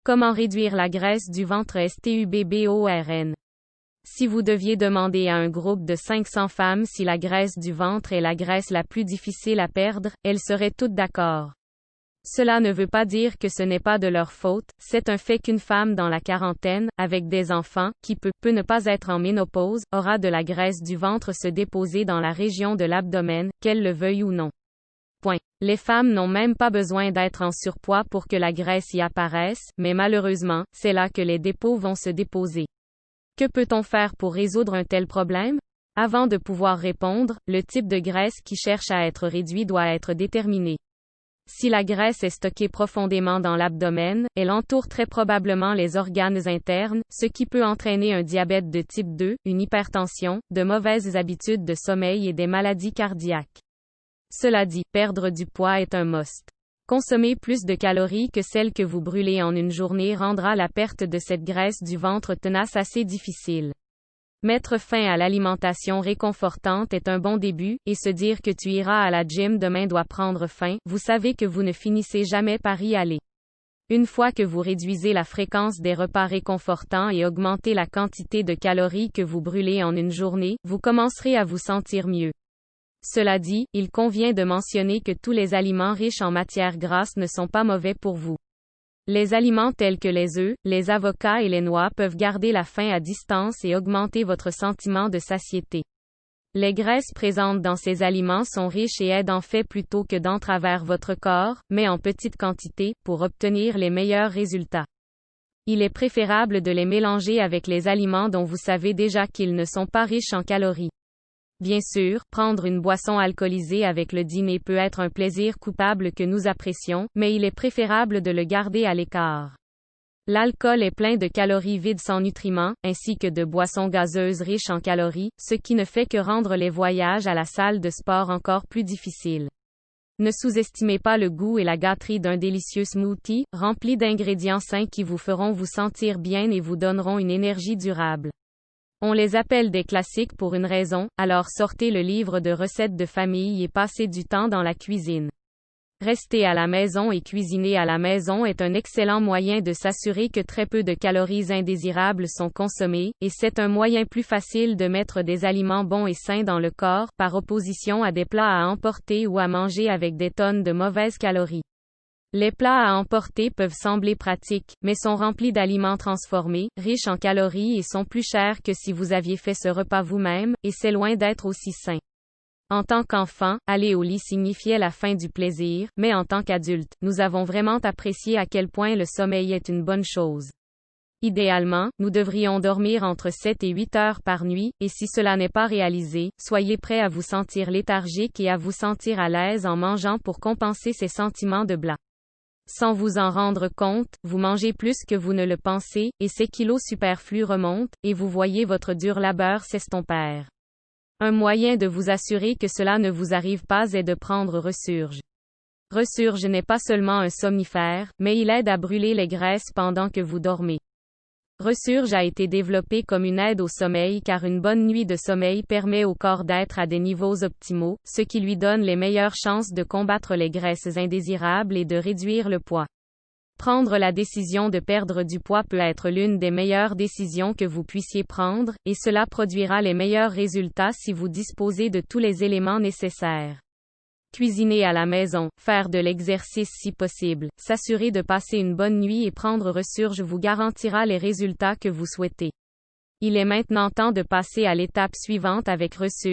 Comment réduire la graisse du ventre STUBBORN? Si vous deviez demander à un groupe de 500 femmes si la graisse du ventre est la graisse la plus difficile à perdre, elles seraient toutes d'accord. Cela ne veut pas dire que ce n'est pas de leur faute, c'est un fait qu'une femme dans la quarantaine, avec des enfants, qui peut ne pas être en ménopause, aura de la graisse du ventre se déposer dans la région de l'abdomen, qu'elle le veuille ou non. Point. Les femmes n'ont même pas besoin d'être en surpoids pour que la graisse y apparaisse, mais malheureusement, c'est là que les dépôts vont se déposer. Que peut-on faire pour résoudre un tel problème? Avant de pouvoir répondre, le type de graisse qui cherche à être réduit doit être déterminé. Si la graisse est stockée profondément dans l'abdomen, elle entoure très probablement les organes internes, ce qui peut entraîner un diabète de type 2, une hypertension, de mauvaises habitudes de sommeil et des maladies cardiaques. Cela dit, perdre du poids est un must. Consommer plus de calories que celles que vous brûlez en une journée rendra la perte de cette graisse du ventre tenace assez difficile. Mettre fin à l'alimentation réconfortante est un bon début, et se dire que tu iras à la gym demain doit prendre fin, vous savez que vous ne finissez jamais par y aller. Une fois que vous réduisez la fréquence des repas réconfortants et augmentez la quantité de calories que vous brûlez en une journée, vous commencerez à vous sentir mieux. Cela dit, il convient de mentionner que tous les aliments riches en matières grasses ne sont pas mauvais pour vous. Les aliments tels que les œufs, les avocats et les noix peuvent garder la faim à distance et augmenter votre sentiment de satiété. Les graisses présentes dans ces aliments sont riches et aident en fait plutôt que d'entravers votre corps, mais en petite quantité, pour obtenir les meilleurs résultats. Il est préférable de les mélanger avec les aliments dont vous savez déjà qu'ils ne sont pas riches en calories. Bien sûr, prendre une boisson alcoolisée avec le dîner peut être un plaisir coupable que nous apprécions, mais il est préférable de le garder à l'écart. L'alcool est plein de calories vides sans nutriments, ainsi que de boissons gazeuses riches en calories, ce qui ne fait que rendre les voyages à la salle de sport encore plus difficiles. Ne sous-estimez pas le goût et la gâterie d'un délicieux smoothie, rempli d'ingrédients sains qui vous feront vous sentir bien et vous donneront une énergie durable. On les appelle des classiques pour une raison, alors sortez le livre de recettes de famille et passez du temps dans la cuisine. Rester à la maison et cuisiner à la maison est un excellent moyen de s'assurer que très peu de calories indésirables sont consommées, et c'est un moyen plus facile de mettre des aliments bons et sains dans le corps, par opposition à des plats à emporter ou à manger avec des tonnes de mauvaises calories. Les plats à emporter peuvent sembler pratiques, mais sont remplis d'aliments transformés, riches en calories et sont plus chers que si vous aviez fait ce repas vous-même, et c'est loin d'être aussi sain. En tant qu'enfant, aller au lit signifiait la fin du plaisir, mais en tant qu'adulte, nous avons vraiment apprécié à quel point le sommeil est une bonne chose. Idéalement, nous devrions dormir entre 7 et 8 heures par nuit, et si cela n'est pas réalisé, soyez prêts à vous sentir léthargique et à vous sentir à l'aise en mangeant pour compenser ces sentiments de blas. Sans vous en rendre compte, vous mangez plus que vous ne le pensez, et ces kilos superflus remontent, et vous voyez votre dur labeur s'estomper. Un moyen de vous assurer que cela ne vous arrive pas est de prendre Resurge. Resurge n'est pas seulement un somnifère, mais il aide à brûler les graisses pendant que vous dormez. Resurge a été développé comme une aide au sommeil car une bonne nuit de sommeil permet au corps d'être à des niveaux optimaux, ce qui lui donne les meilleures chances de combattre les graisses indésirables et de réduire le poids. Prendre la décision de perdre du poids peut être l'une des meilleures décisions que vous puissiez prendre, et cela produira les meilleurs résultats si vous disposez de tous les éléments nécessaires. Cuisiner à la maison, faire de l'exercice si possible, s'assurer de passer une bonne nuit et prendre Resurge vous garantira les résultats que vous souhaitez. Il est maintenant temps de passer à l'étape suivante avec Resurge.